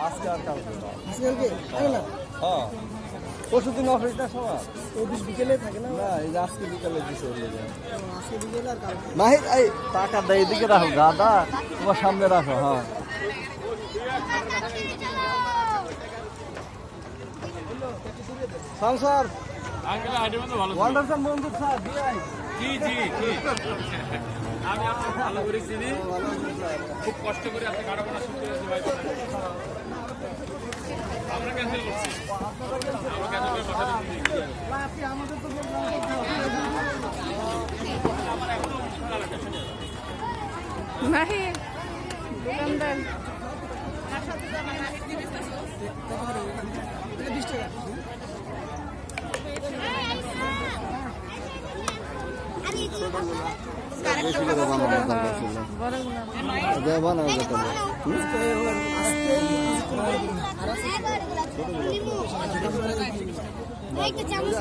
আজকে আর কালকে না। আজকালকে থাকে না হ্যাঁ পরশু দিন অফিস না সময় অফিস বিকেলে থাকে না না এই যে আজকে বিকালে দিছে আজকে বিকেলে আর কালকে মাহির এই টাকা দেয় এদিকে রাখো গাদা তোমার সামনে রাখো হ্যাঁ স্যার আঙ্কেল আইডি বন্ধু ভালো ছিল। ওয়ান্ডারসান বন্ধু স্যার বিআই জি জি জি আমি আপনাকে ভালো করে চিনি খুব কষ্ট করে আপনি কাটাপোনা শুনতে হয়েছে ভাই আমরা ক্যান্সেল করছি আমরা ক্যান্সেল করে কথা দিচ্ছি মাহির দোকানদার বানাও চামচ